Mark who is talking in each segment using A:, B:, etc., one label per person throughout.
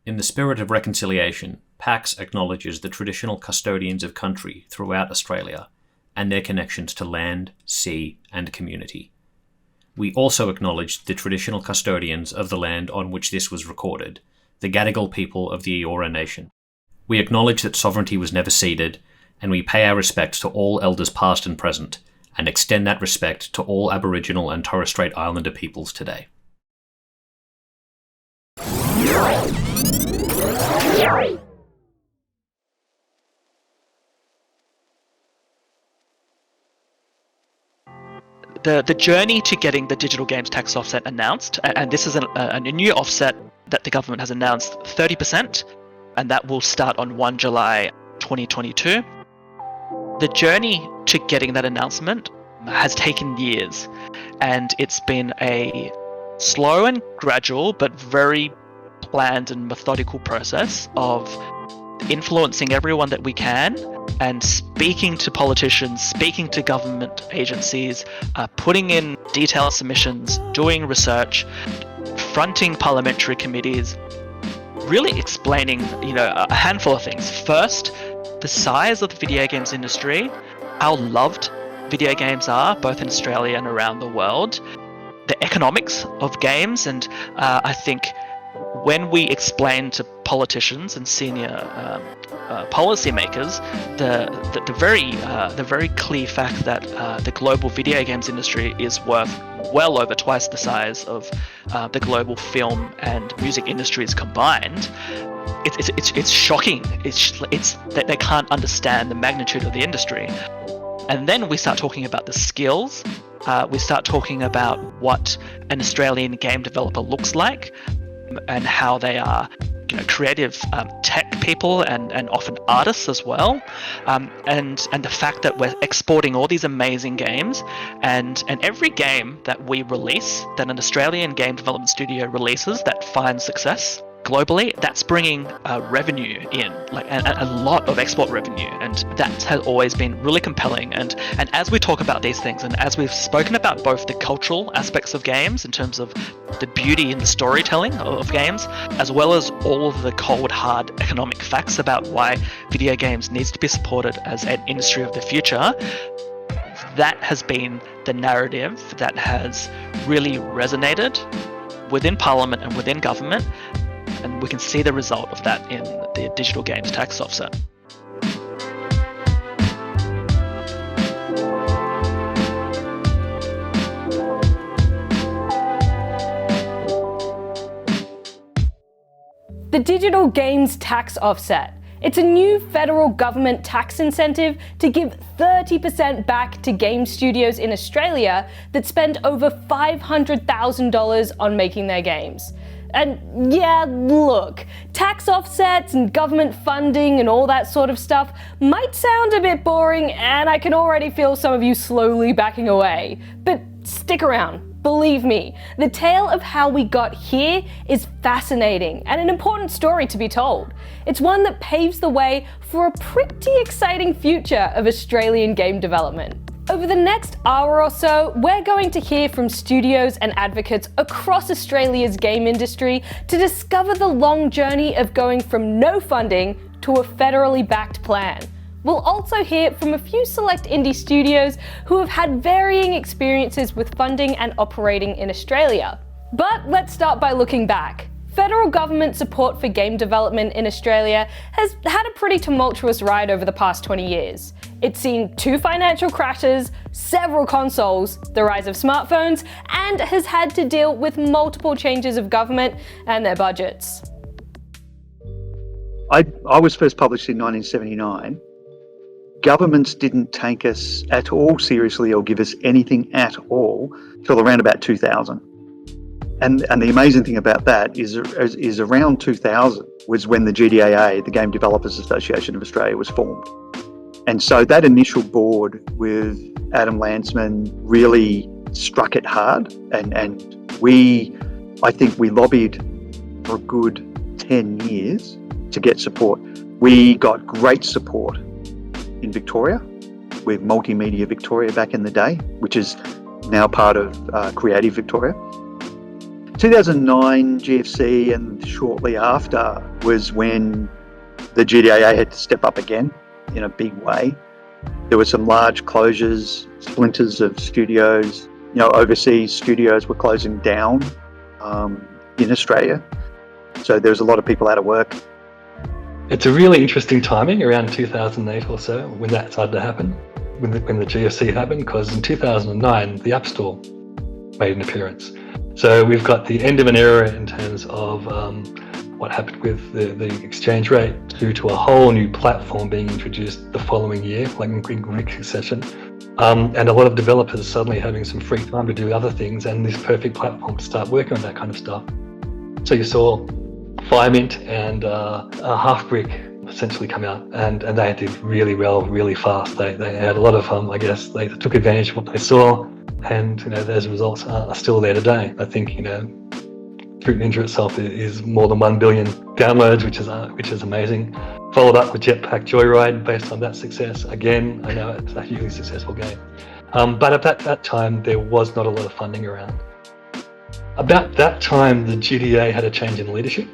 A: In the spirit of reconciliation, PAX acknowledges the traditional custodians of country throughout Australia and their connections to land, sea, and community. We also acknowledge the traditional custodians of the land on which this was recorded, the Gadigal people of the Eora Nation. We acknowledge that sovereignty was never ceded, and we pay our respects to all elders past and present, and extend that respect to all Aboriginal and Torres Strait Islander peoples today.
B: The journey to getting the digital games tax offset announced, and this is a new offset that the government has announced, 30%, and that will start on 1 July 2022. The journey to getting that announcement has taken years, and it's been a slow and gradual but very planned and methodical process of influencing everyone that we can and speaking to politicians, speaking to government agencies, putting in detailed submissions, doing research, fronting parliamentary committees, really explaining, a handful of things. First, the size of the video games industry, how loved video games are, both in Australia and around the world, the economics of games, and I think when we explain to politicians and senior policymakers the very clear fact that the global video games industry is worth well over twice the size of the global film and music industries combined, it's shocking. It's that they can't understand the magnitude of the industry. And then we start talking about the skills. We start talking about what an Australian game developer looks like, and how they are creative tech people and often artists as well, and the fact that we're exporting all these amazing games, and every game that we release, that an Australian game development studio releases that finds success globally, that's bringing revenue in, like a lot of export revenue, and that has always been really compelling. And as we talk about these things, and as we've spoken about both the cultural aspects of games in terms of the beauty and the storytelling of games, as well as all of the cold hard economic facts about why video games needs to be supported as an industry of the future, that has been the narrative that has really resonated within Parliament and within government. And we can see the result of that in the digital games tax offset.
C: The digital games tax offset. It's a new federal government tax incentive to give 30% back to game studios in Australia that spend over $500,000 on making their games. And yeah, look, tax offsets and government funding and all that sort of stuff might sound a bit boring, and I can already feel some of you slowly backing away. But stick around, believe me, the tale of how we got here is fascinating and an important story to be told. It's one that paves the way for a pretty exciting future of Australian game development. Over the next hour or so, we're going to hear from studios and advocates across Australia's game industry to discover the long journey of going from no funding to a federally backed plan. We'll also hear from a few select indie studios who have had varying experiences with funding and operating in Australia. But let's start by looking back. Federal government support for game development in Australia has had a pretty tumultuous ride over the past 20 years. It's seen 2 financial crashes, several consoles, the rise of smartphones, and has had to deal with multiple changes of government and their budgets.
D: I was first published in 1979. Governments didn't take us at all seriously or give us anything at all till around about 2000. And the amazing thing about that is around 2000 was when the GDAA, the Game Developers Association of Australia, was formed. And so that initial board with Adam Landsman really struck it hard. And I think we lobbied for a good 10 years to get support. We got great support in Victoria with Multimedia Victoria back in the day, which is now part of Creative Victoria. 2009 GFC and shortly after was when the GDAA had to step up again in a big way. There were some large closures, splinters of studios. Overseas studios were closing down in Australia. So there was a lot of people out of work.
E: It's a really interesting timing around 2008 or so when that started to happen, when the GFC happened, because in 2009 the App Store made an appearance. So we've got the end of an era in terms of what happened with the exchange rate due to a whole new platform being introduced the following year, like in quick succession. And a lot of developers suddenly having some free time to do other things and this perfect platform to start working on that kind of stuff. So you saw Firemint and Halfbrick essentially come out, and they did really well, really fast. They had a lot of they took advantage of what they saw, and those results are still there today. I think Fruit Ninja itself is more than 1 billion downloads, which is amazing. Followed up with Jetpack Joyride based on that success. Again, I know it's a hugely successful game. But at that time, there was not a lot of funding around. About that time, the GDA had a change in leadership.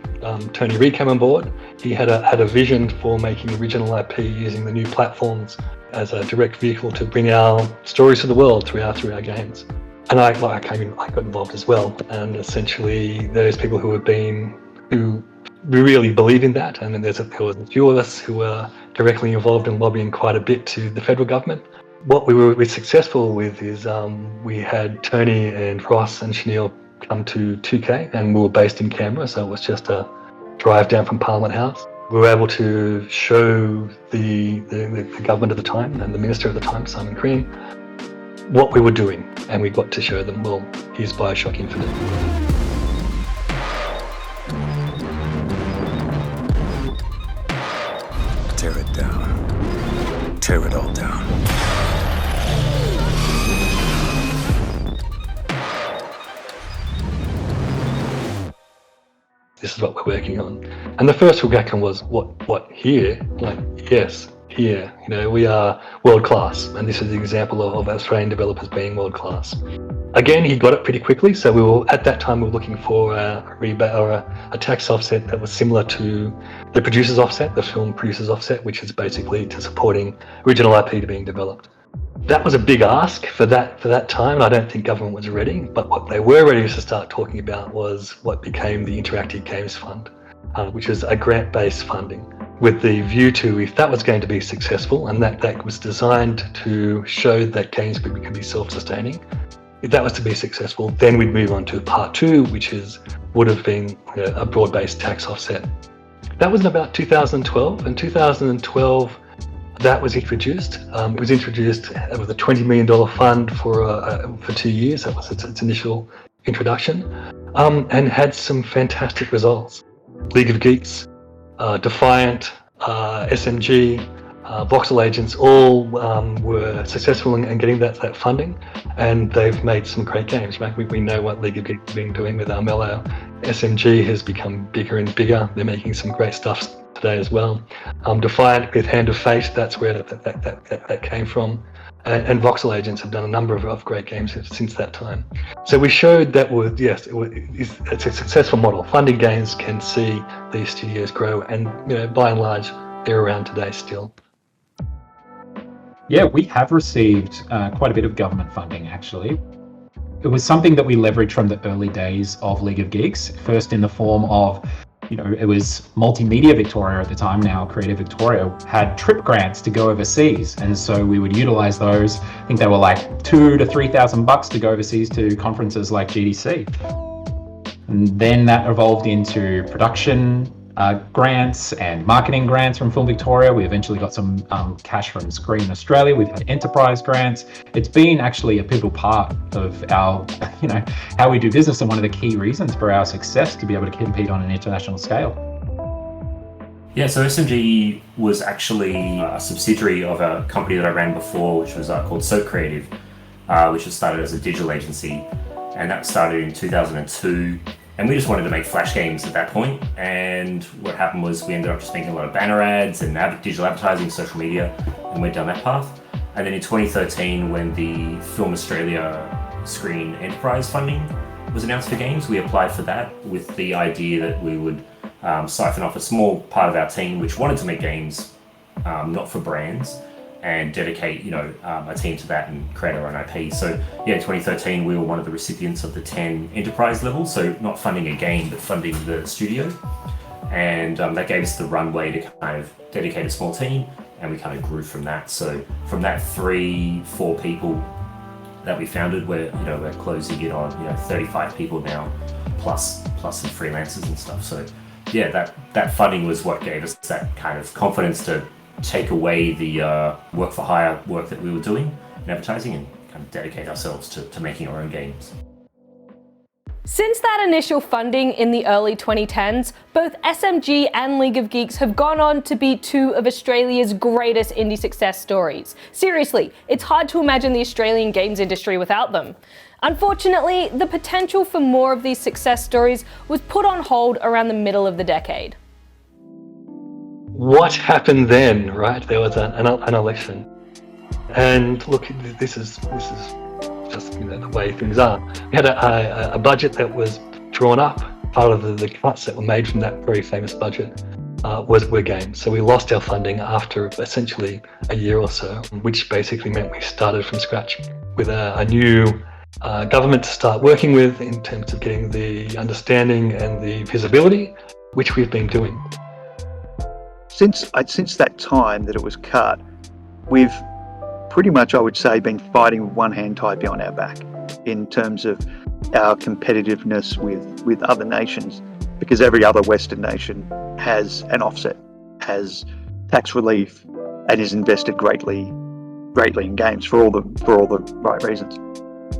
E: Tony Reid came on board. He had a vision for making original IP using the new platforms as a direct vehicle to bring our stories to the world through our games. And I got involved as well. And essentially, those people who really believe in that, and then there was a few of us who were directly involved in lobbying quite a bit to the federal government. What we were successful with is we had Tony and Ross and Chanel come to 2K, and we were based in Canberra, so it was just a drive down from Parliament House. We were able to show the government at the time and the minister at the time, Simon Crean, what we were doing, and we got to show them, well, here's Bioshock Infinite.
F: Tear it down. Tear it all down.
E: This is what we're working on. And the first reaction was, what here? Like, yes, here. We are world class. And this is the example of Australian developers being world class. Again, he got it pretty quickly. So at that time, we were looking for a rebate or a tax offset that was similar to the producer's offset, the film producer's offset, which is basically to supporting original IP to being developed. That was a big ask for that time, and I don't think government was ready. But what they were ready to start talking about was what became the Interactive Games Fund, which is a grant-based funding, with the view to, if that was going to be successful, and that was designed to show that games could be self-sustaining. If that was to be successful, then we'd move on to part 2, which would have been a broad-based tax offset. That was in about 2012, and 2012. That was introduced. It was introduced with a $20 million fund for 2 years. That was its initial introduction, and had some fantastic results. League of Geeks, Defiant, SMG, Voxel Agents all were successful in getting that funding, and they've made some great games. Right? We know what League of Geeks has been doing with Armello. SMG has become bigger and bigger. They're making some great stuff today as well. Defiant with Hand of Fate, that's where that came from. And Voxel Agents have done a number of great games since that time. So we showed that it's a successful model. Funding games can see these studios grow, and by and large, they're around today still.
G: Yeah, we have received quite a bit of government funding, actually. It was something that we leveraged from the early days of League of Geeks, first in the form of it was Multimedia Victoria at the time, now Creative Victoria, had trip grants to go overseas. And so we would utilize those. I think they were like $2,000 to $3,000 to go overseas to conferences like GDC. And then that evolved into production grants and marketing grants from Film Victoria. We eventually got some cash from Screen Australia. We've had enterprise grants. It's been actually a pivotal part of our, how we do business, and one of the key reasons for our success to be able to compete on an international scale.
H: Yeah, so SMG was actually a subsidiary of a company that I ran before, which was called Soap Creative, which was started as a digital agency, and that started in 2002. And we just wanted to make flash games at that point. And what happened was we ended up just making a lot of banner ads and digital advertising, social media, and went down that path. And then in 2013, when the Film Australia Screen Enterprise funding was announced for games, we applied for that with the idea that we would siphon off a small part of our team which wanted to make games, not for brands, and dedicate, a team to that and create our own IP. So in 2013, we were one of the recipients of the 10 enterprise level, so not funding a game, but funding the studio. And that gave us the runway to kind of dedicate a small team, and we kind of grew from that. So from that 3-4 people that we founded, we're closing in on 35 people now, plus some freelancers and stuff. So that funding was what gave us that kind of confidence to take away the work for hire work that we were doing in advertising and kind of dedicate ourselves to making our own games.
C: Since that initial funding in the early 2010s, both SMG and League of Geeks have gone on to be two of Australia's greatest indie success stories. Seriously, it's hard to imagine the Australian games industry without them. Unfortunately, the potential for more of these success stories was put on hold around the middle of the decade.
E: What happened then, right? There was an election. And look, this is just the way things are. We had a budget that was drawn up. Part of the cuts that were made from that very famous budget were games. So we lost our funding after essentially a year or so, which basically meant we started from scratch with a new government to start working with in terms of getting the understanding and the visibility, which we've been doing.
D: Since that time that it was cut, we've pretty much, I would say, been fighting with one hand tied behind our back in terms of our competitiveness with other nations, because every other Western nation has an offset, has tax relief, and is invested greatly in games for all the right reasons.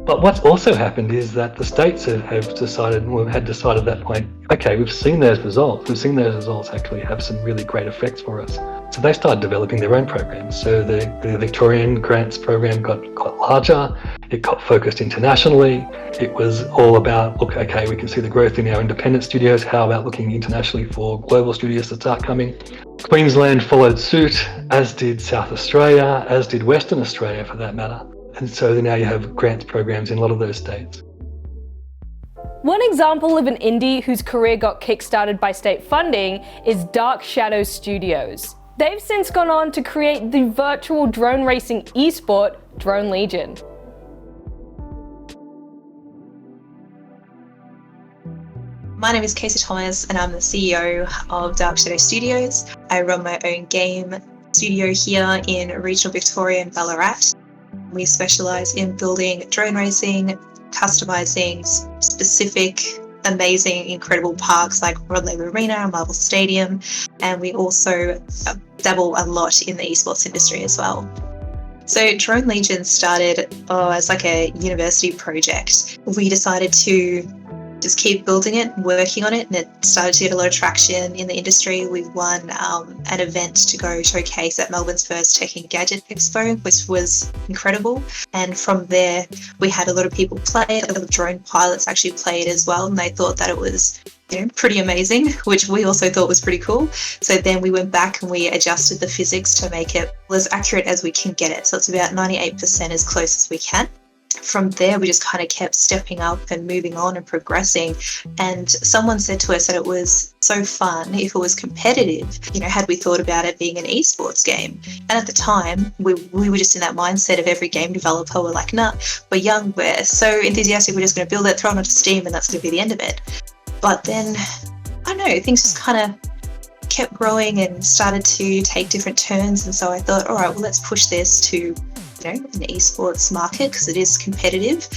E: But what's also happened is that the states have decided, and had decided at that point, okay, we've seen those results. We've seen those results actually have some really great effects for us. So they started developing their own programs. So the Victorian grants program got larger. It got focused internationally. It was all about, look, okay, we can see the growth in our independent studios. How about looking internationally for global studios to start coming? Queensland followed suit, as did South Australia, as did Western Australia for that matter. And so now you have grants programs in a lot of those states.
C: One example of an indie whose career got kickstarted by state funding is Dark Shadow Studios. They've since gone on to create the virtual drone racing esport, Drone Legion.
I: My name is Casey Thomas and I'm the CEO of Dark Shadow Studios. I run my own game studio here in regional Victoria and Ballarat. We specialise in building drone racing, customising specific, amazing, incredible parks like Rod Laver Arena and Marvel Stadium, and we also dabble a lot in the esports industry as well. So Drone Legion started as like a university project. We decided to just keep building it, working on it, and it started to get a lot of traction in the industry. We won an event to go showcase at Melbourne's first Tech and Gadget Expo, which was incredible. And from there, we had a lot of people play it. A lot of drone pilots actually play it as well, and they thought that it was pretty amazing, which we also thought was pretty cool. So then we went back and we adjusted the physics to make it as accurate as we can get it. So it's about 98% as close as we can. From there, we just kind of kept stepping up and moving on and progressing. And someone said to us that it was so fun if it was competitive, had we thought about it being an esports game. And at the time, we were just in that mindset of every game developer. We're like, nah, we're young, we're so enthusiastic, we're just going to build it, throw it onto Steam, and that's going to be the end of it. But then, I don't know, things just kind of kept growing and started to take different turns. And so I thought, all right, well, let's push this to an esports market because it is competitive.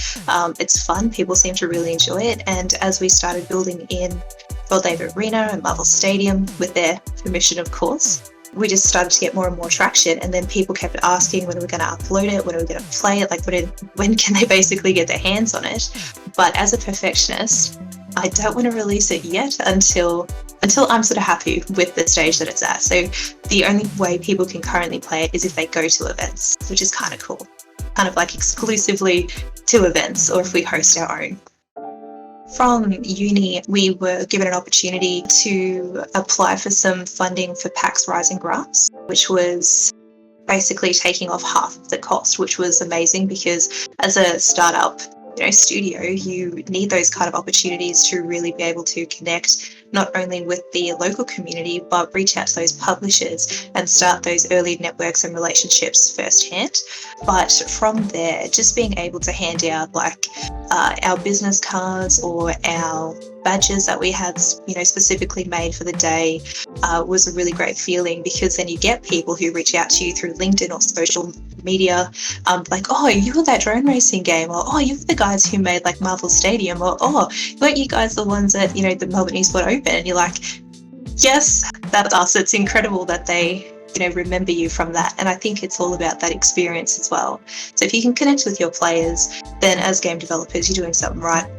I: It's fun. People seem to really enjoy it. And as we started building in Rod Laver Arena and Marvel Stadium, with their permission, of course, we just started to get more and more traction. And then people kept asking, when are we going to upload it? When are we going to play it? Like, when can they basically get their hands on it? But as a perfectionist, I don't want to release it yet until I'm sort of happy with the stage that it's at. So the only way people can currently play it is if they go to events, which is kind of cool. Kind of like exclusively to events, or if we host our own. From uni, we were given an opportunity to apply for some funding for PAX Rising grants, which was basically taking off half of the cost, which was amazing because as a startup, studio, you need those kind of opportunities to really be able to connect not only with the local community, but reach out to those publishers and start those early networks and relationships firsthand. But from there, just being able to hand out like our business cards or our badges that we had, specifically made for the day was a really great feeling, because then you get people who reach out to you through LinkedIn or social media, like, oh, you were that drone racing game, or oh, you're the guys who made like Marvel Stadium, or oh, weren't you guys the ones at the Melbourne Esports Open? And you're like, yes, that's us. It's incredible that they remember you from that. And I think it's all about that experience as well. So if you can connect with your players, then as game developers, you're doing something right.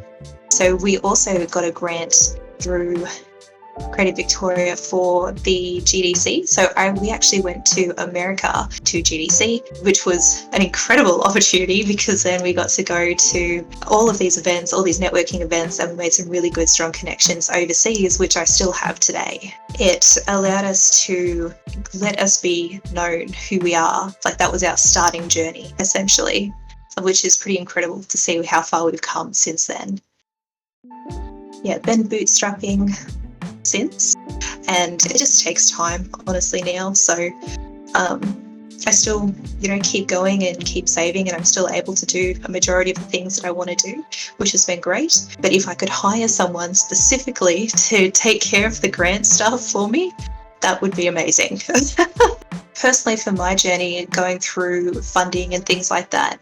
I: So we also got a grant through Creative Victoria for the GDC. So we actually went to America to GDC, which was an incredible opportunity, because then we got to go to all of these events, all these networking events, and we made some really good, strong connections overseas, which I still have today. It allowed us to let us be known who we are. Like, that was our starting journey, essentially, which is pretty incredible to see how far we've come since then. Yeah, been bootstrapping since, and it just takes time, honestly, now. So I still keep going and keep saving, and I'm still able to do a majority of the things that I want to do, which has been great. But if I could hire someone specifically to take care of the grant stuff for me, that would be amazing. Personally, for my journey going through funding and things like that,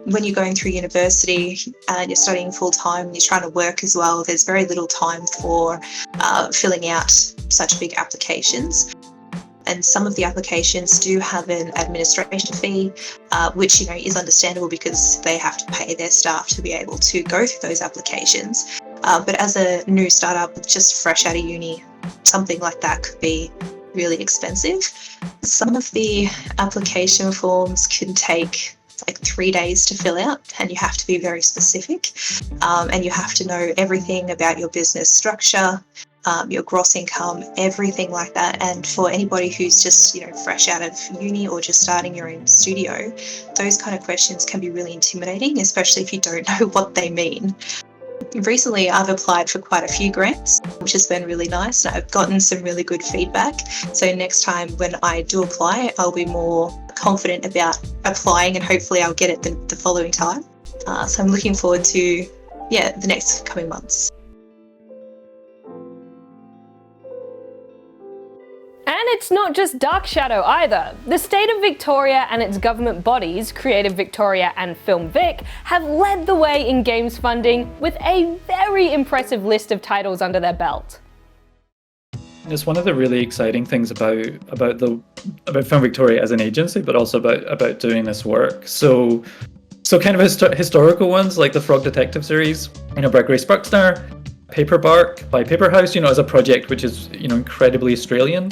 I: when you're going through university and you're studying full-time and you're trying to work as well, there's very little time for filling out such big applications. And some of the applications do have an administration fee, which is understandable, because they have to pay their staff to be able to go through those applications. But as a new startup just fresh out of uni, something like that could be really expensive. Some of the application forms can take like 3 days to fill out, and you have to be very specific, and you have to know everything about your business structure, your gross income, everything like that. And for anybody who's just fresh out of uni or just starting your own studio, those kind of questions can be really intimidating, especially if you don't know what they mean. Recently, I've applied for quite a few grants, which has been really nice, and I've gotten some really good feedback. So next time when I do apply, I'll be more confident about applying, and hopefully I'll get it the following time. So I'm looking forward to the next coming months.
C: And it's not just Dark Shadow either. The state of Victoria and its government bodies, Creative Victoria and Film Vic, have led the way in games funding with a very impressive list of titles under their belt.
J: It's one of the really exciting things about Film Victoria as an agency, but also about doing this work. So kind of historical ones like the Frog Detective series, Brag Race Buckstar, Paper Bark by Paper House, as a project which is incredibly Australian.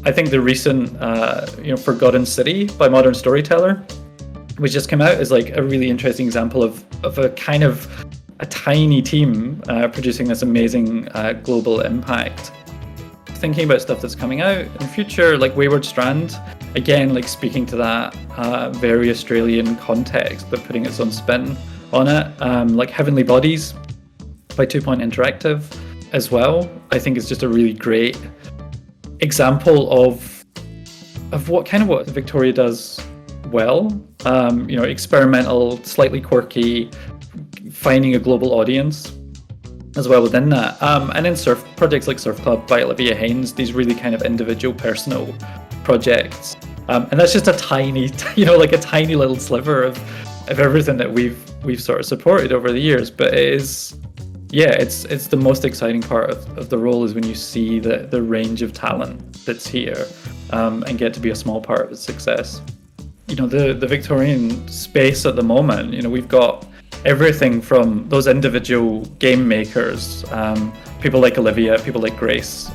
J: I think the recent Forgotten City by Modern Storyteller, which just came out, is like a really interesting example of a kind of a tiny team producing this amazing global impact. Thinking about stuff that's coming out in the future, like Wayward Strand, again, like speaking to that very Australian context, but putting its own spin on it. Like Heavenly Bodies by 2 Point Interactive as well, I think is just a really great example of what Victoria does well. Experimental, slightly quirky, finding a global audience as well within that. And then projects like Surf Club by Olivia Haynes, these really kind of individual, personal projects. And that's just a tiny, like a tiny little sliver of everything that we've sort of supported over the years. But it is, it's the most exciting part of the role, is when you see the range of talent that's here and get to be a small part of its success. The Victorian space at the moment, we've got everything from those individual game makers, people like Olivia, people like Grace,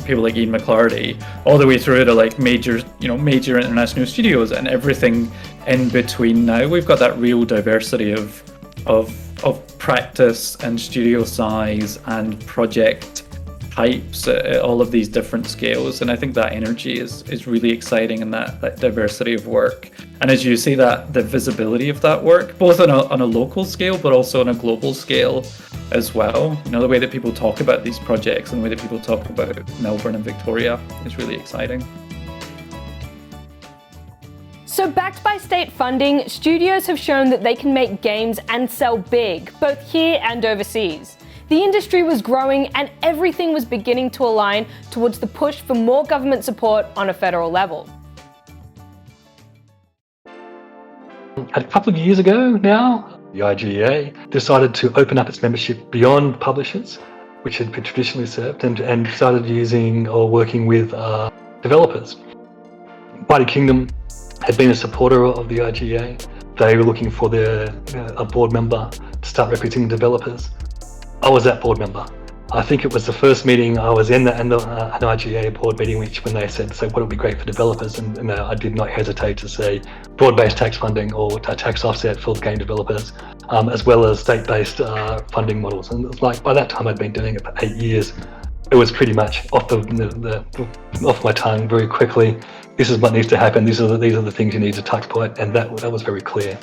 J: people like Ian McClarty, all the way through to like major international studios and everything in between. Now we've got that real diversity of practice and studio size and project types at all of these different scales, and I think that energy is really exciting, and that diversity of work. And as you see, that the visibility of that work, both on a local scale but also on a global scale as well. You know, the way that people talk about these projects and the way that people talk about Melbourne and Victoria is really exciting.
C: So backed by state funding, studios have shown that they can make games and sell big, both here and overseas. The industry was growing and everything was beginning to align towards the push for more government support on a federal level.
E: A couple of years ago now, the IGA decided to open up its membership beyond publishers, which had been traditionally served, and started using or working with developers. Mighty Kingdom had been a supporter of the IGA. They were looking for a board member to start representing developers. I was that board member. I think it was the first meeting I was in, an IGA board meeting, when they said, so what would be great for developers? And I did not hesitate to say broad-based tax funding or tax offset for game developers, as well as state-based funding models. And it was like, by that time I'd been doing it for 8 years. It was pretty much off my tongue very quickly. This is what needs to happen. These are the things you need to touch point, and that was very clear.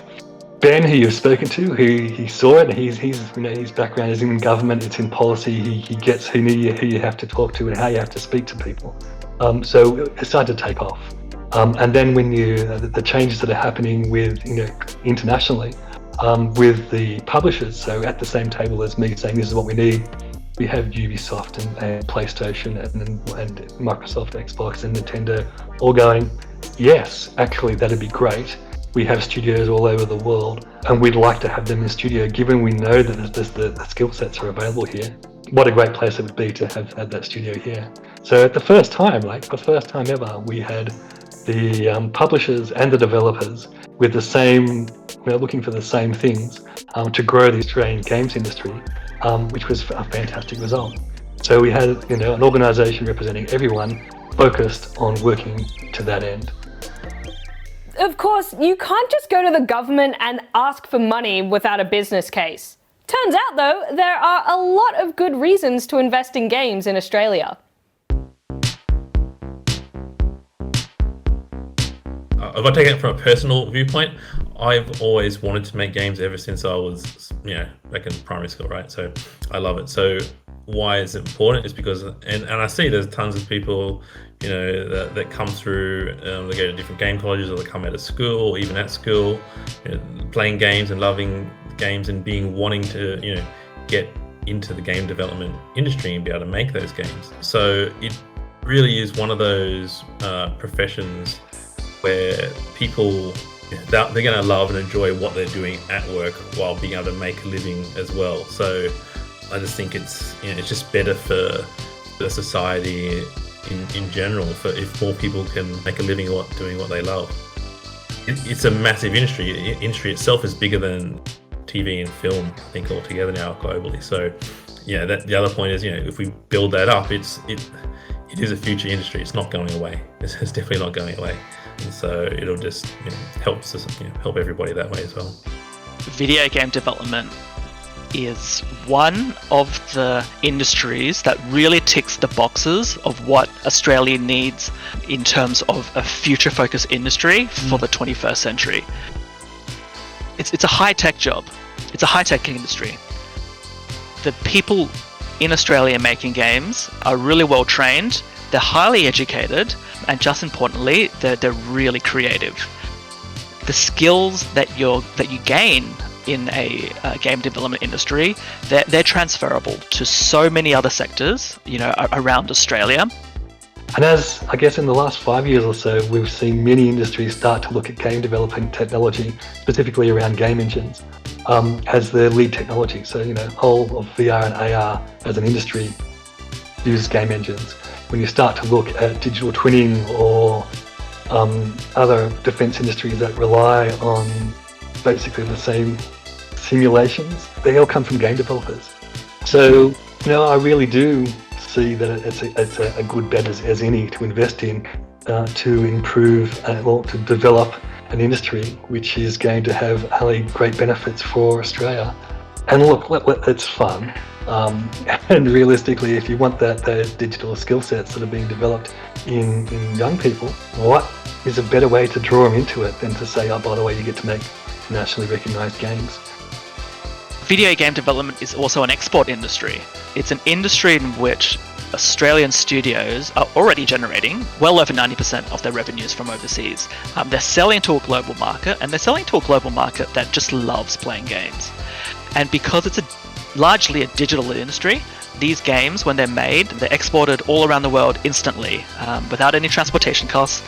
E: Ben, who you've spoken to, he saw it. His background is in government. It's in policy. He gets who you have to talk to and how you have to speak to people. So it started to take off. And then when the changes that are happening with internationally with the publishers, so at the same table as me saying this is what we need. We have Ubisoft and PlayStation and Microsoft, Xbox and Nintendo all going, yes, actually that'd be great. We have studios all over the world and we'd like to have them in studio, given we know that the skill sets are available here. What a great place it would be to have that studio here. So at the first time ever, we had the publishers and the developers with the same, looking for the same things to grow the Australian games industry, which was a fantastic result. So we had an organisation representing everyone focused on working to that end.
C: Of course, you can't just go to the government and ask for money without a business case. Turns out, though, there are a lot of good reasons to invest in games in Australia.
K: If I take it from a personal viewpoint, I've always wanted to make games ever since I was, back in primary school, right? So I love it. So why is it important? It's because, and I see there's tons of people, that come through, they go to different game colleges or they come out of school or even at school, playing games and loving games and wanting to, get into the game development industry and be able to make those games. So it really is one of those professions where people, they're going to love and enjoy what they're doing at work while being able to make a living as well. So I just think it's just better for the society in general, for if more people can make a living doing what they love. It's a massive industry. The industry itself is bigger than TV and film, I think, altogether now globally. So the other point is, if we build that up, it is a future industry. It's not going away. It's definitely not going away. And so it'll just help everybody that way as well.
B: Video game development is one of the industries that really ticks the boxes of what Australia needs in terms of a future-focused industry for the 21st century. It's a high-tech job. It's a high-tech industry. The people in Australia making games are really well trained, they're highly educated, and just importantly, they're really creative. The skills that you gain in a game development industry, they're transferable to so many other sectors, around Australia.
E: And as I guess in the last 5 years or so, we've seen many industries start to look at game developing technology, specifically around game engines, as their lead technology. So, whole of VR and AR as an industry uses game engines. When you start to look at digital twinning or other defense industries that rely on basically the same simulations, they all come from game developers. So, I really do see that it's a good bet as any to invest in to improve to develop an industry which is going to have only great benefits for Australia. And look, it's fun. And realistically, if you want those digital skill sets that are being developed in young people, what is a better way to draw them into it than to say, oh, by the way, you get to make nationally recognised games?
B: Video game development is also an export industry. It's an industry in which Australian studios are already generating well over 90% of their revenues from overseas. They're selling to a global market, and they're selling to a global market that just loves playing games. And because it's largely a digital industry, these games, when they're made, they're exported all around the world instantly, without any transportation costs,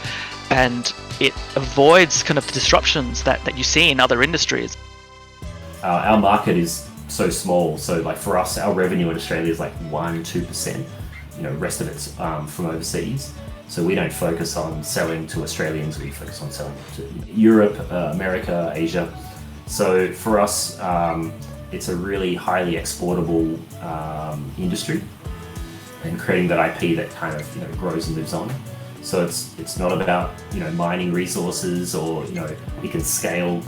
B: and it avoids kind of the disruptions that you see in other industries.
H: Our market is so small, so like for us, our revenue in Australia is like 1-2%. Rest of it's from overseas. So we don't focus on selling to Australians, we focus on selling to Europe, America, Asia. So for us, it's a really highly exportable industry, and creating that IP that kind of grows and lives on. So it's not about mining resources, or it can scale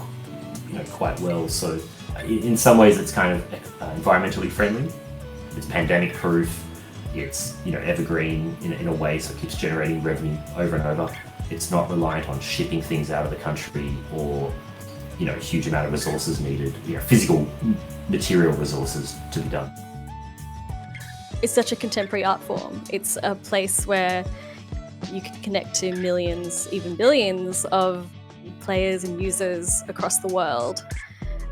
H: quite well. So in some ways it's kind of environmentally friendly. It's pandemic proof. It's evergreen in a way, so it keeps generating revenue over and over. It's not reliant on shipping things out of the country, or a huge amount of resources needed, physical material resources to be done.
L: It's such a contemporary art form. It's a place where you can connect to millions, even billions of players and users across the world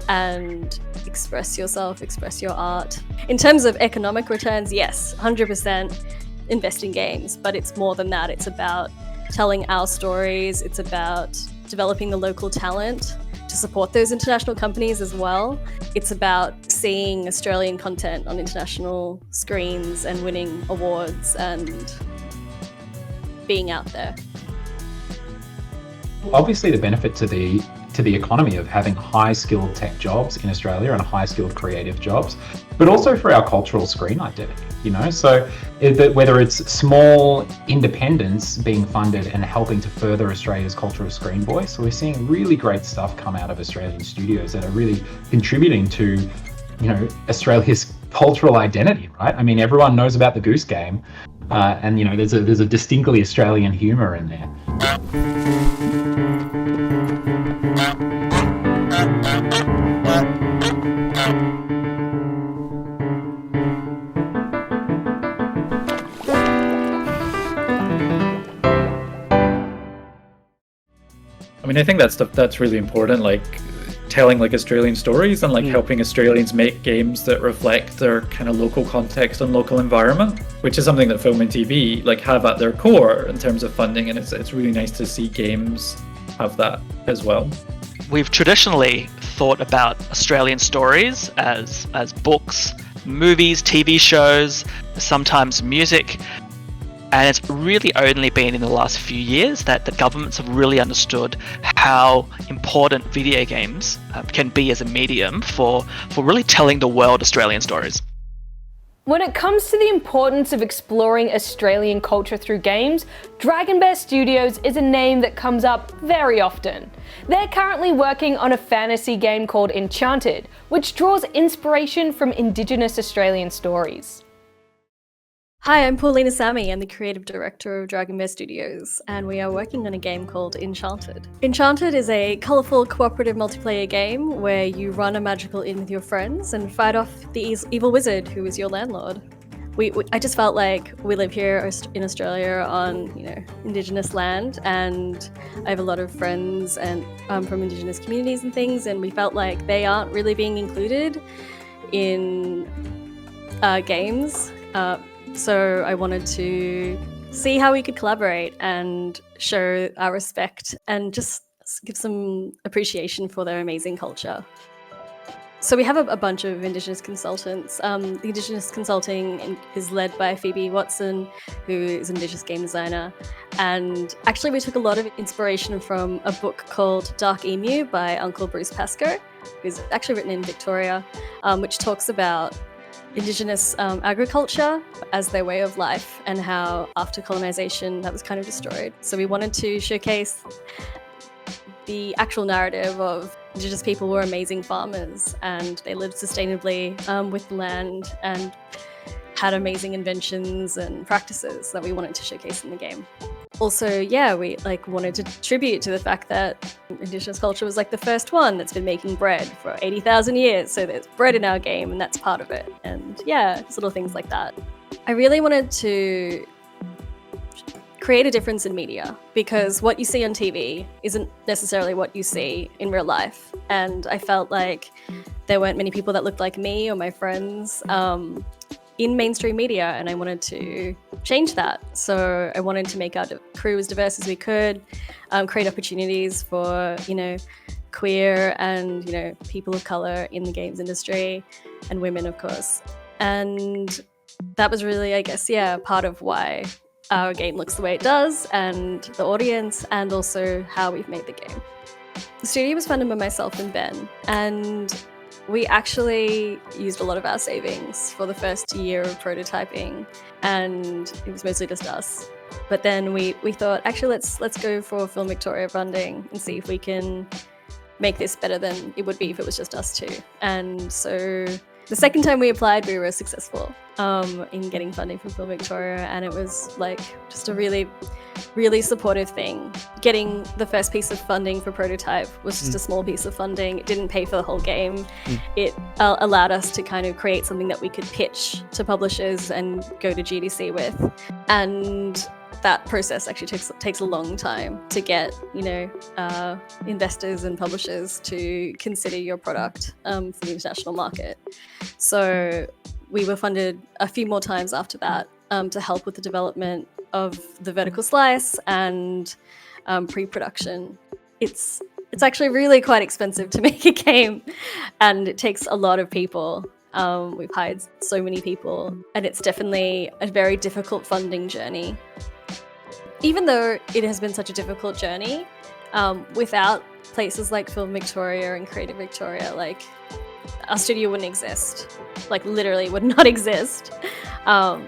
L: and express yourself, express your art. In terms of economic returns, yes, 100% invest in games, but it's more than that. It's about telling our stories. It's about developing the local talent to support those international companies as well. It's about seeing Australian content on international screens and winning awards and being out there.
G: Obviously, the benefit to the economy of having high-skilled tech jobs in Australia and high-skilled creative jobs, but also for our cultural screen identity, so whether it's small independents being funded and helping to further Australia's cultural screen voice, we're seeing really great stuff come out of Australian studios that are really contributing to, Australia's cultural identity, right? I mean, everyone knows about the Goose Game, and there's a distinctly Australian humour in there.
J: I mean, I think that's really important, like telling Australian stories and helping Australians make games that reflect their kind of local context and local environment, which is something that film and TV have at their core in terms of funding, and it's really nice to see games have that as well.
B: We've traditionally thought about Australian stories as books, movies, TV shows, sometimes music. And it's really only been in the last few years that the governments have really understood how important video games can be as a medium for really telling the world Australian stories.
C: When it comes to the importance of exploring Australian culture through games, Dragon Bear Studios is a name that comes up very often. They're currently working on a fantasy game called Enchanted, which draws inspiration from Indigenous Australian stories.
L: Hi, I'm Paulina Sami. I'm the creative director of Dragon Bear Studios, and we are working on a game called Enchanted. Enchanted is a colourful cooperative multiplayer game where you run a magical inn with your friends and fight off the evil wizard who is your landlord. I just felt like we live here in Australia on, Indigenous land, and I have a lot of friends and from Indigenous communities and things, and we felt like they aren't really being included in games. So I wanted to see how we could collaborate and show our respect and just give some appreciation for their amazing culture. So we have a bunch of Indigenous consultants. The Indigenous consulting is led by Phoebe Watson, who is an Indigenous game designer. And actually we took a lot of inspiration from a book called Dark Emu by Uncle Bruce Pascoe, who's actually written in Victoria, which talks about Indigenous agriculture as their way of life and how after colonisation that was kind of destroyed. So we wanted to showcase the actual narrative of Indigenous people were amazing farmers, and they lived sustainably with the land and had amazing inventions and practices that we wanted to showcase in the game. Also, we wanted to tribute to the fact that Indigenous culture was like the first one that's been making bread for 80,000 years. So there's bread in our game, and that's part of it. And just little things like that. I really wanted to create a difference in media, because what you see on TV isn't necessarily what you see in real life. And I felt like there weren't many people that looked like me or my friends in mainstream media, and I wanted to change that. So I wanted to make our crew as diverse as we could, create opportunities for, queer and, people of color in the games industry, and women, of course. And that was really, I guess, part of why our game looks the way it does, and the audience, and also how we've made the game. The studio was funded by myself and Ben, and we actually used a lot of our savings for the first year of prototyping, and it was mostly just us. But then we thought, actually, let's go for Film Victoria funding and see if we can make this better than it would be if it was just us two. And so the second time we applied, we were successful in getting funding from Film Victoria, and it was like just a really, really supportive thing. Getting the first piece of funding for prototype was just a small piece of funding. It didn't pay for the whole game. It allowed us to kind of create something that we could pitch to publishers and go to GDC with. And that process actually takes a long time to get, investors and publishers to consider your product for the international market. So we were funded a few more times after that to help with the development of the vertical slice and pre-production. It's actually really quite expensive to make a game, and it takes a lot of people. We've hired so many people, and it's definitely a very difficult funding journey. Even though it has been such a difficult journey, without places like Film Victoria and Creative Victoria, like, our studio wouldn't exist. Like, literally would not exist.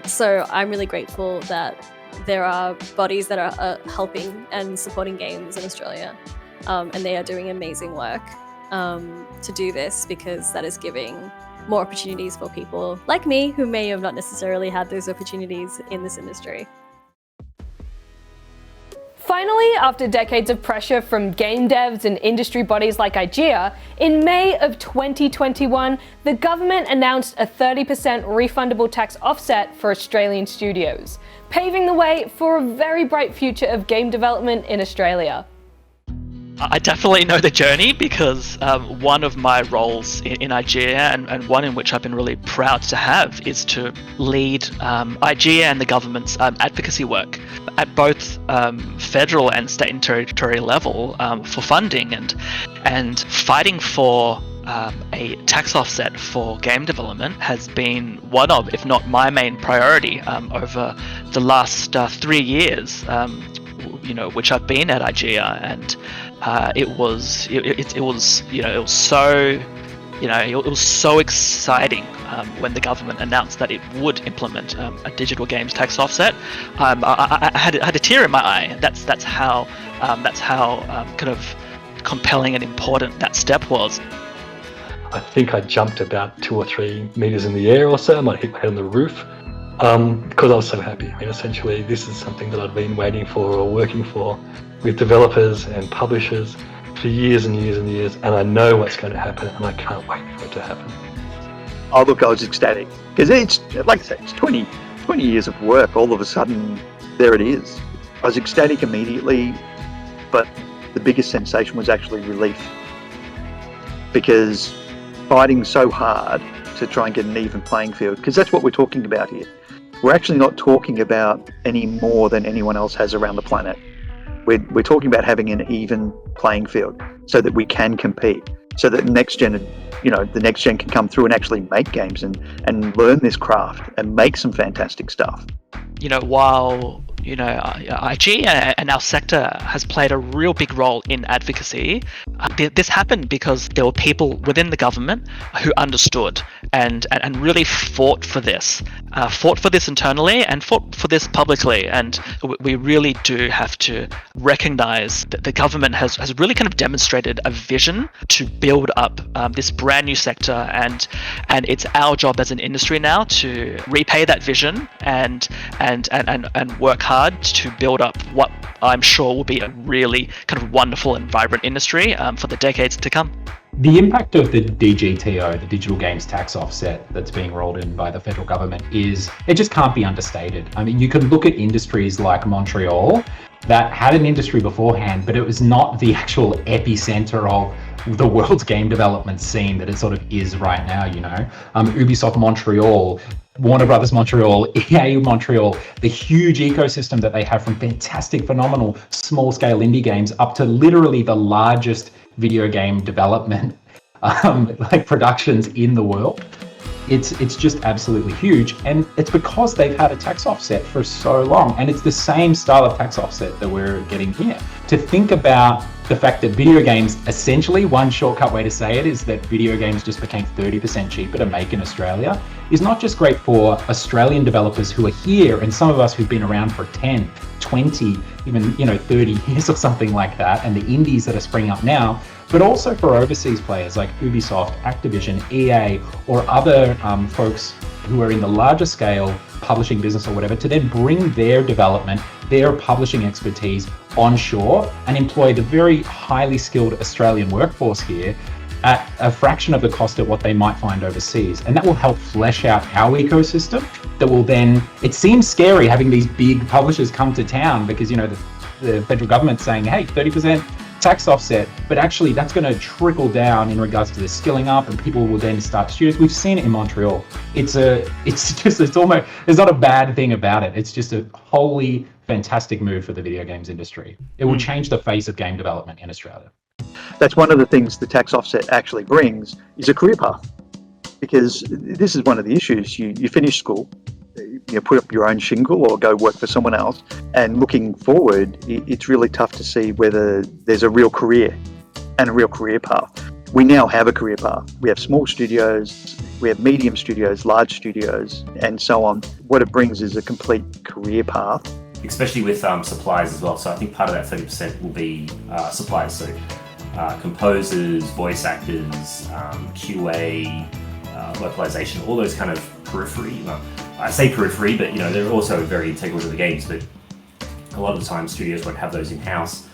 L: So I'm really grateful that there are bodies that are helping and supporting games in Australia, and they are doing amazing work to do this, because that is giving more opportunities for people like me who may have not necessarily had those opportunities in this industry.
C: Finally, after decades of pressure from game devs and industry bodies like IGEA, in May of 2021, the government announced a 30% refundable tax offset for Australian studios, paving the way for a very bright future of game development in Australia.
B: I definitely know the journey, because one of my roles in IGEA, and one in which I've been really proud to have, is to lead IGEA and the government's advocacy work at both federal and state and territory level for funding and fighting for a tax offset for game development has been one of, if not my main priority over the last 3 years, which I've been at IGEA, and it was so exciting when the government announced that it would implement a digital games tax offset. I had a tear in my eye. That's how kind of compelling and important that step was.
E: I think I jumped about 2 or 3 meters in the air or so. I might hit my head on the roof because I was so happy. I mean, essentially, this is something that I've been waiting for or working for with developers and publishers for years and years and years, and I know what's going to happen, and I can't wait for it to happen.
D: Oh, look, I was ecstatic, because it's, like I say, it's 20 years of work. All of a sudden, there it is. I was ecstatic immediately, but the biggest sensation was actually relief, because fighting so hard to try and get an even playing field, because that's what we're talking about here. We're actually not talking about any more than anyone else has around the planet. We're talking about having an even playing field so that we can compete, so that the next gen can come through and actually make games and learn this craft and make some fantastic stuff.
B: While IG and our sector has played a real big role in advocacy. This happened because there were people within the government who understood and really fought for this internally and fought for this publicly. And we really do have to recognize that the government has really kind of demonstrated a vision to build up this brand new sector, and it's our job as an industry now to repay that vision and work hard to build up what I'm sure will be a really kind of wonderful and vibrant industry for the decades to come.
G: The impact of the DGTO, the Digital Games Tax Offset, that's being rolled in by the federal government it just can't be understated. I mean, you could look at industries like Montreal that had an industry beforehand, but it was not the actual epicenter of the world's game development scene that it sort of is right now, Ubisoft Montreal, Warner Brothers Montreal, EA Montreal, the huge ecosystem that they have from fantastic, phenomenal, small-scale indie games up to literally the largest video game development productions in the world. It's just absolutely huge, and it's because they've had a tax offset for so long, and it's the same style of tax offset that we're getting here. To think about the fact that video games, essentially, one shortcut way to say it is that video games just became 30% cheaper to make in Australia, is not just great for Australian developers who are here, and some of us who've been around for 10, 20, even 30 years or something like that, and the indies that are springing up now, but also for overseas players like Ubisoft, Activision, EA, or other folks who are in the larger scale publishing business or whatever, to then bring their development, their publishing expertise onshore and employ the very highly skilled Australian workforce here at a fraction of the cost of what they might find overseas. And that will help flesh out our ecosystem that will then, it seems scary having these big publishers come to town because, the federal government's saying, hey, 30% tax offset, but actually that's going to trickle down in regards to the skilling up, and people will then start studios. We've seen it in Montreal. It's not a bad thing about it. It's just a wholly fantastic move for the video games industry. It will change the face of game development in Australia.
D: That's one of the things the tax offset actually brings is a career path, because this is one of the issues. You finish school, you put up your own shingle or go work for someone else, and looking forward, it's really tough to see whether there's a real career and a real career path. We now have a career path. We have small studios, we have medium studios, large studios, and so on. What it brings is a complete career path.
H: Especially with suppliers as well. So I think part of that 30% will be suppliers. So composers, voice actors, QA, localization, all those kind of periphery. I say periphery, but they're also very integral to the games. But a lot of the time, studios won't have those in-house.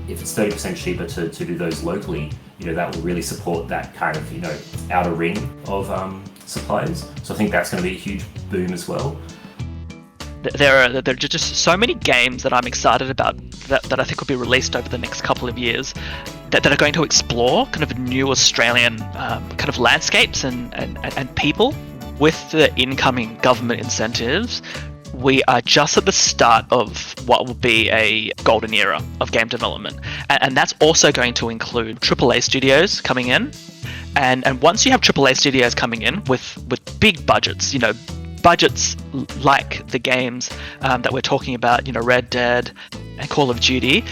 H: If it's 30% cheaper to do those locally, that will really support that kind of outer ring of suppliers. So I think that's going to be a huge boom as well.
B: There are just so many games that I'm excited about that I think will be released over the next couple of years that are going to explore kind of new Australian kind of landscapes and people. With the incoming government incentives, we are just at the start of what will be a golden era of game development. And that's also going to include AAA studios coming in. And once you have AAA studios coming in with big budgets, budgets like the games that we're talking about, Red Dead and Call of Duty,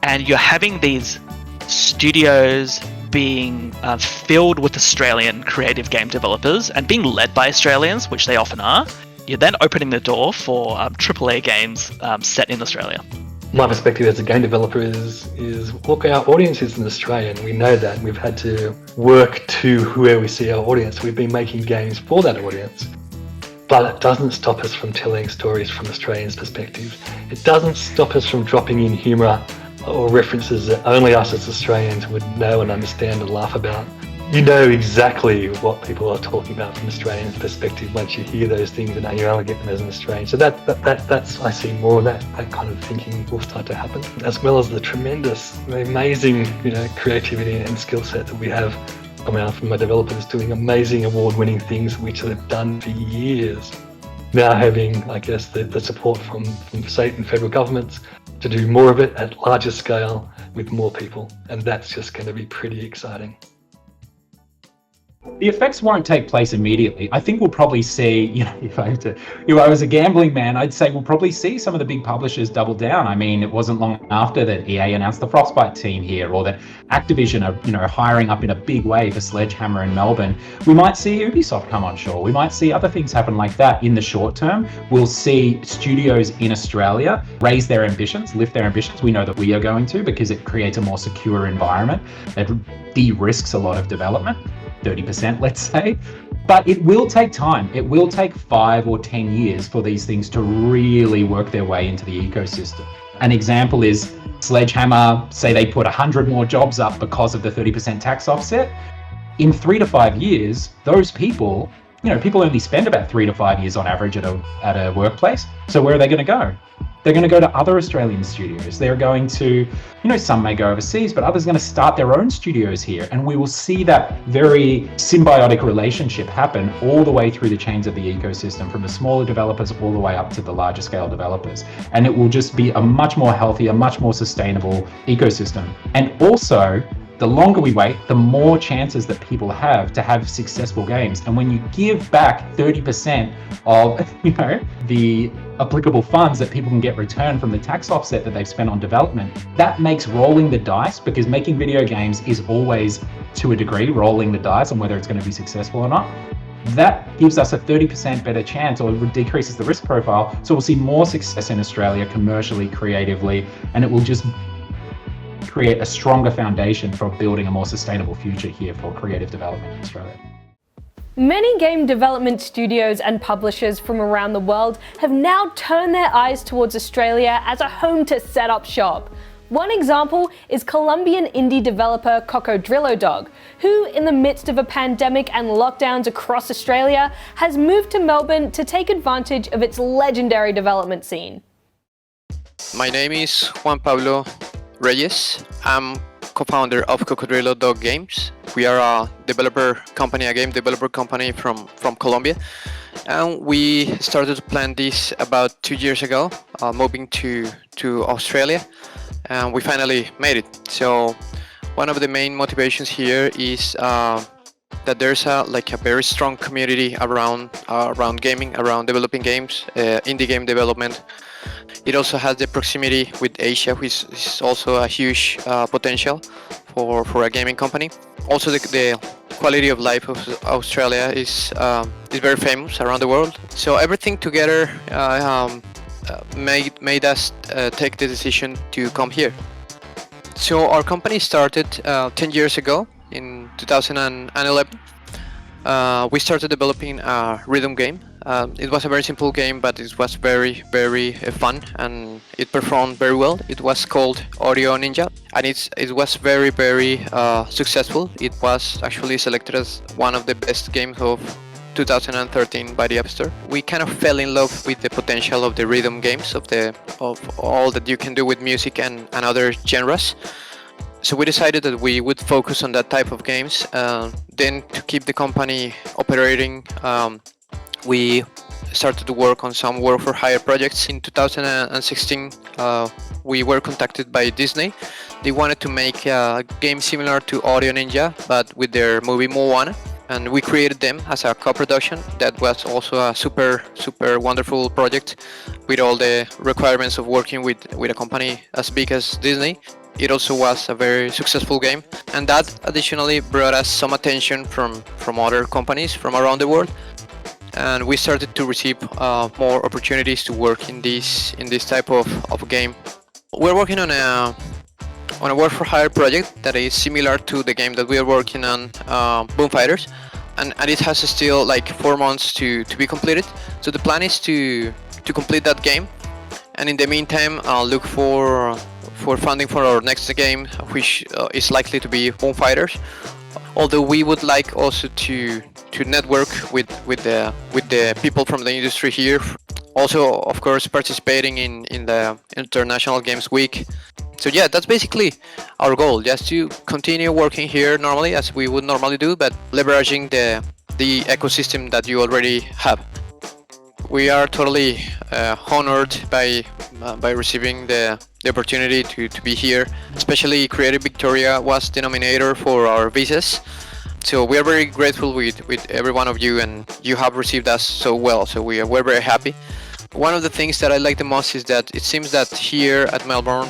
B: and you're having these studios being filled with Australian creative game developers and being led by Australians, which they often are, you're then opening the door for AAA games set in Australia.
E: My perspective as a game developer is look, our audience is in Australia, and we know that. We've had to work to where we see our audience. We've been making games for that audience. But it doesn't stop us from telling stories from Australians' perspective. It doesn't stop us from dropping in humour or references that only us as Australians would know and understand and laugh about. You know exactly what people are talking about from Australians' perspective once you hear those things and you only get them as an Australian. So that's I see more of that kind of thinking will start to happen, as well as the amazing creativity and skill set that we have coming out from my developers doing amazing award-winning things which they've done for years. Now having, I guess, the support from state and federal governments to do more of it at larger scale with more people, and that's just going to be pretty exciting.
G: The effects won't take place immediately. I think we'll probably see, if I was a gambling man, I'd say we'll probably see some of the big publishers double down. I mean, it wasn't long after that EA announced the Frostbite team here, or that Activision are, hiring up in a big way for Sledgehammer in Melbourne. We might see Ubisoft come on shore. We might see other things happen like that in the short term. We'll see studios in Australia raise their ambitions, lift their ambitions. We know that we are going to, because it creates a more secure environment that de-risks a lot of development. 30%, let's say. But it will take time. It will take 5 or 10 years for these things to really work their way into the ecosystem. An example is Sledgehammer, say they put 100 more jobs up because of the 30% tax offset. In 3 to 5 years, those people, people only spend about 3 to 5 years on average at a workplace. So where are they going to go? They're going to go to other Australian studios. They're going to, some may go overseas, but others are going to start their own studios here. And we will see that very symbiotic relationship happen all the way through the chains of the ecosystem, from the smaller developers all the way up to the larger scale developers. And it will just be a much more healthy, a much more sustainable ecosystem. And also, the longer we wait, the more chances that people have to have successful games. And when you give back 30% of, the applicable funds that people can get returned from the tax offset that they've spent on development, that makes rolling the dice, because making video games is always, to a degree, rolling the dice on whether it's going to be successful or not. That gives us a 30% better chance, or decreases the risk profile. So we'll see more success in Australia commercially, creatively, and it will just create a stronger foundation for building a more sustainable future here for creative development in Australia.
C: Many game development studios and publishers from around the world have now turned their eyes towards Australia as a home to set up shop. One example is Colombian indie developer Cocodrillo Dog, who, in the midst of a pandemic and lockdowns across Australia, has moved to Melbourne to take advantage of its legendary development scene.
M: My name is Juan Pablo Reyes. I'm co-founder of Cocodrillo Dog Games. We are a game developer company from Colombia, and we started to plan this about 2 years ago, moving to Australia, and we finally made it. So one of the main motivations here is that there's a very strong community around gaming, around developing games, indie game development. It also has the proximity with Asia, which is also a huge potential for a gaming company. Also, the quality of life of Australia is very famous around the world. So everything together made us take the decision to come here. So our company started 10 years ago in 2011. We started developing a rhythm game. It was a very simple game, but it was very, very fun, and it performed very well. It was called Audio Ninja, and it was very, very successful. It was actually selected as one of the best games of 2013 by the App Store. We kind of fell in love with the potential of the rhythm games, of all that you can do with music and other genres. So we decided that we would focus on that type of games. Then, to keep the company operating, we started to work on some work for hire projects. In 2016, we were contacted by Disney. They wanted to make a game similar to Audio Ninja, but with their movie Moana, and we created them as a co-production. That was also a super wonderful project, with all the requirements of working with a company as big as Disney. It also was a very successful game, and that additionally brought us some attention from other companies from around the world, and we started to receive more opportunities to work in this type of game. We're working on a work for hire project that is similar to the game that we are working on, Boom Fighters, and it has still 4 months to be completed. So the plan is to complete that game, and in the meantime look for funding for our next game, which is likely to be Boom Fighters. Although we would like also to network with the people from the industry here. Also, of course, participating in the International Games Week. So yeah, that's basically our goal, just to continue working here normally as we would normally do, but leveraging the ecosystem that you already have. We are totally honored by receiving the opportunity to be here. Especially Creative Victoria was the nominator for our visas, So we are very grateful with every one of you, and you have received us so well. So we're very happy. One of the things that I like the most is that it seems that here at Melbourne,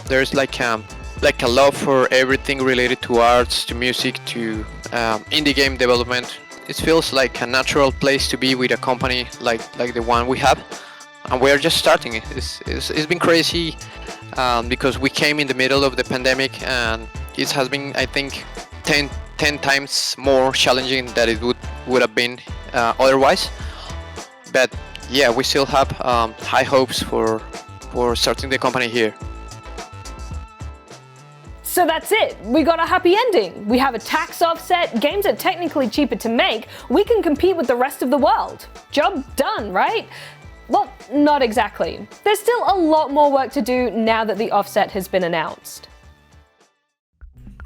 M: there's like a love for everything related to arts, to music, to indie game development. It feels like a natural place to be with a company like the one we have, and we're just starting it. It's been crazy because we came in the middle of the pandemic, and it has been, I think, 10 times more challenging than it would have been otherwise. But yeah, we still have high hopes for starting the company here.
C: So that's it. We got a happy ending. We have a tax offset, games are technically cheaper to make, we can compete with the rest of the world. Job done, right? Well, not exactly. There's still a lot more work to do now that the offset has been announced.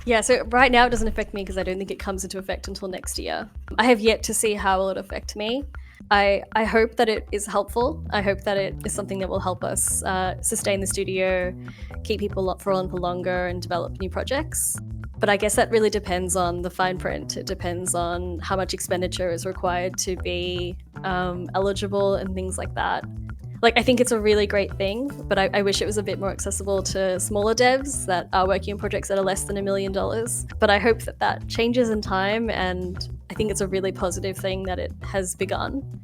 L: Yeah, so right now it doesn't affect me because I don't think it comes into effect until next year. I have yet to see how it will affect me. I hope that it is helpful. I hope that it is something that will help us sustain the studio, keep people on for longer, and develop new projects. But I guess that really depends on the fine print. It depends on how much expenditure is required to be eligible and things like that. Like, I think it's a really great thing, but I wish it was a bit more accessible to smaller devs that are working on projects that are less than $1 million. But I hope that changes in time, and I think it's a really positive thing that it has begun.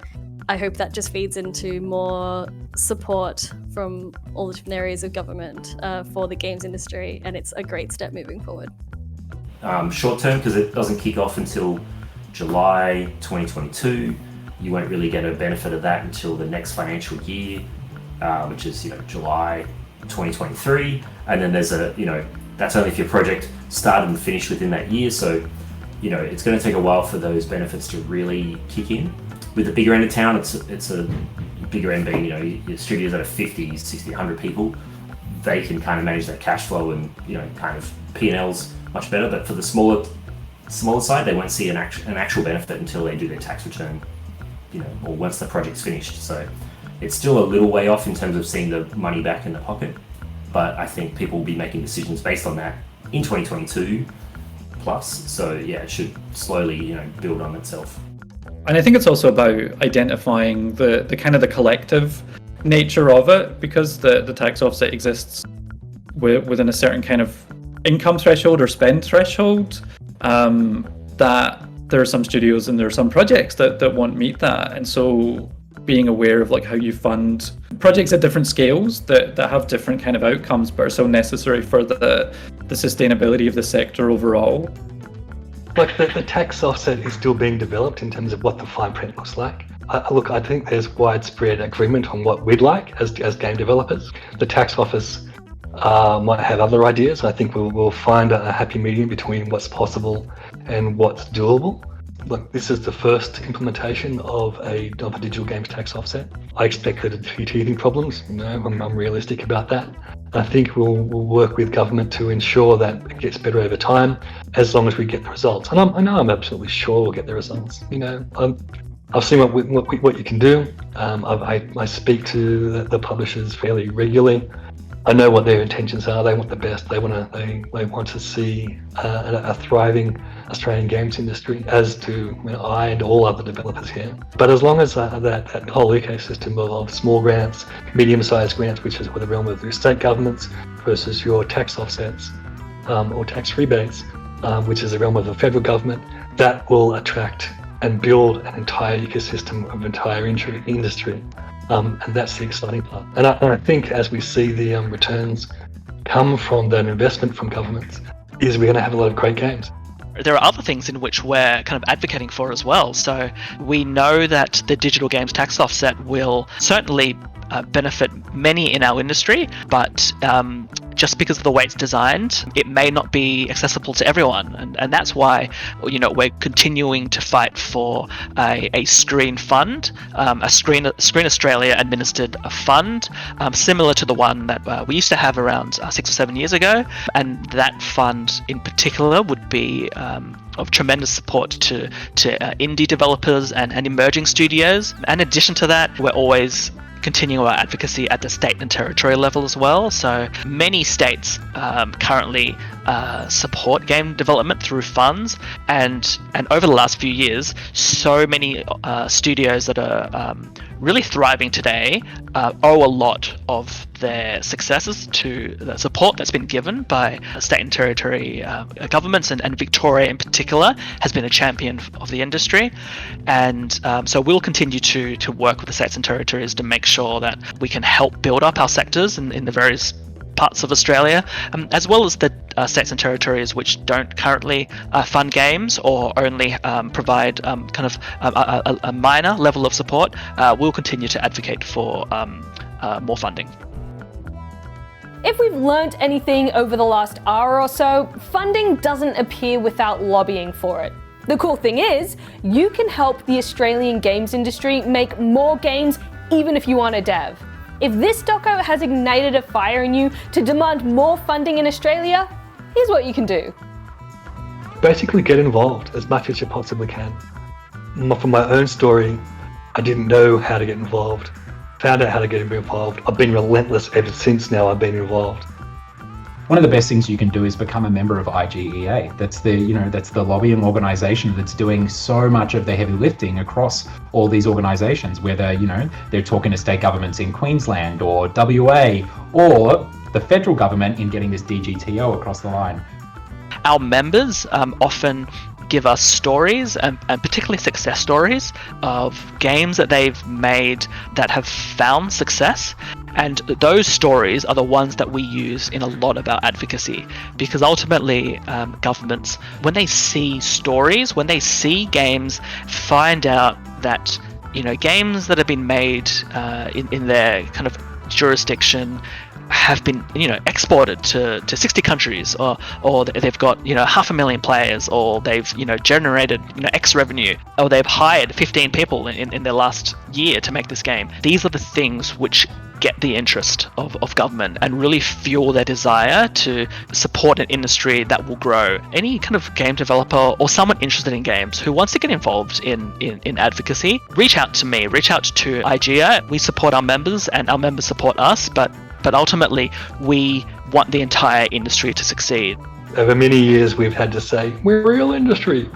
L: I hope that just feeds into more support from all the different areas of government for the games industry, and it's a great step moving forward.
H: Short term, because it doesn't kick off until July 2022. You won't really get a benefit of that until the next financial year, which is July 2023. And then there's that's only if your project started and finished within that year. So it's going to take a while for those benefits to really kick in. With the bigger end of town, it's a bigger end being your studios that are 50, 60, 100 people. They can kind of manage that cash flow and kind of P&Ls much better. But for the smaller side, they won't see an actual benefit until they do their tax return. Or once the project's finished. So it's still a little way off in terms of seeing the money back in the pocket, but I think people will be making decisions based on that in 2022 plus. So yeah, it should slowly build on itself.
J: And I think it's also about identifying the kind of the collective nature of it, because the tax offset exists within a certain kind of income threshold or spend threshold, that there are some studios and there are some projects that won't meet that. And so being aware of how you fund projects at different scales that have different kind of outcomes but are so necessary for the sustainability of the sector overall.
E: The tax offset is still being developed in terms of what the fine print looks like. I think there's widespread agreement on what we'd like as game developers. The tax office might have other ideas. I think we'll find a happy medium between what's possible and what's doable. Look, this is the first implementation of a digital games tax offset. I expected a few teething problems. I'm realistic about that. I think we'll work with government to ensure that it gets better over time, as long as we get the results. And I'm absolutely sure we'll get the results. I've seen what you can do. I speak to the publishers fairly regularly. I know what their intentions are. They want the best. They want to see a thriving Australian games industry, as do I and all other developers here. But as long as that whole ecosystem of small grants, medium-sized grants, which is with the realm of the state governments, versus your tax offsets or tax rebates, which is the realm of the federal government, that will attract and build an entire ecosystem of entire industry. And that's the exciting part. And I think as we see the returns come from that investment from governments, is we're going to have a lot of great games.
B: There are other things in which we're kind of advocating for as well. So we know that the digital games tax offset will certainly benefit many in our industry, but just because of the way it's designed, it may not be accessible to everyone, and that's why we're continuing to fight for a screen fund, a Screen Australia administered fund, similar to the one that we used to have around 6 or 7 years ago, and that fund in particular would be of tremendous support to indie developers and emerging studios. In addition to that, we're always continue our advocacy at the state and territory level as well. So many states currently support game development through funds, and over the last few years, so many studios that are really thriving today owe a lot of their successes to the support that's been given by state and territory governments, and Victoria in particular has been a champion of the industry. And so we'll continue to work with the states and territories to make sure that we can help build up our sectors in the various parts of Australia, as well as the states and territories which don't currently fund games or only provide kind of a minor level of support. We'll continue to advocate for more funding.
C: If we've learnt anything over the last hour or so, funding doesn't appear without lobbying for it. The cool thing is, you can help the Australian games industry make more games even if you aren't a dev. If this doco has ignited a fire in you to demand more funding in Australia, here's what you can do.
E: Basically get involved as much as you possibly can. For my own story, I didn't know how to get involved. Found out how to get involved. I've been relentless ever since now I've been involved.
G: One of the best things you can do is become a member of IGEA. That's the lobbying organisation that's doing so much of the heavy lifting across all these organisations, whether, they're talking to state governments in Queensland or WA, or the federal government in getting this DGTO across the line.
B: Our members often give us stories, and particularly success stories, of games that they've made that have found success. And those stories are the ones that we use in a lot of our advocacy, because ultimately governments, when they see stories, when they see games, find out that games that have been made in their kind of jurisdiction have been exported to 60 countries, or they've got 500,000 players, or they've generated X revenue, or they've hired 15 people in their last year to make this game. These are the things which get the interest of government and really fuel their desire to support an industry that will grow. Any kind of game developer or someone interested in games who wants to get involved in advocacy, reach out to me, reach out to IGEA. We support our members and our members support us, but ultimately we want the entire industry to succeed.
E: Over many years we've had to say, we're a real industry.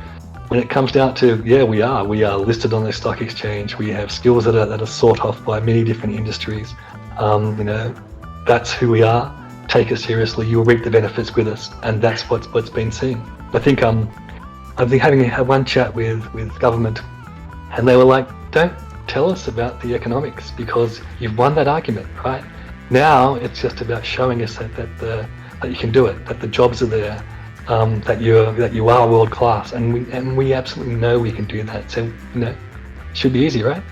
E: When it comes down to, we are listed on the stock exchange. We have skills that are sought off by many different industries. That's who we are. Take us seriously. You'll reap the benefits with us, and that's what's been seen. I think I've been having one chat with government, and they were like, "Don't tell us about the economics because you've won that argument, right? Now it's just about showing us that you can do it, that the jobs are there." That you are world class, and we absolutely know we can do that. So should be easy, right?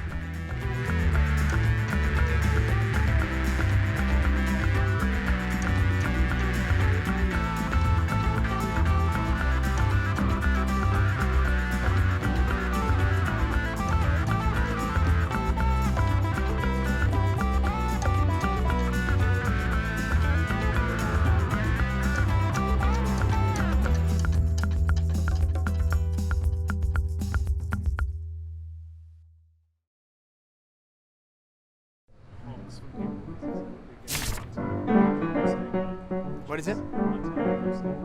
F: What is it?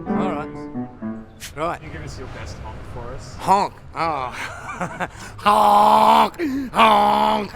F: All right. Right.
N: Can you give us your best honk for us?
F: Honk. Oh. Honk. Honk.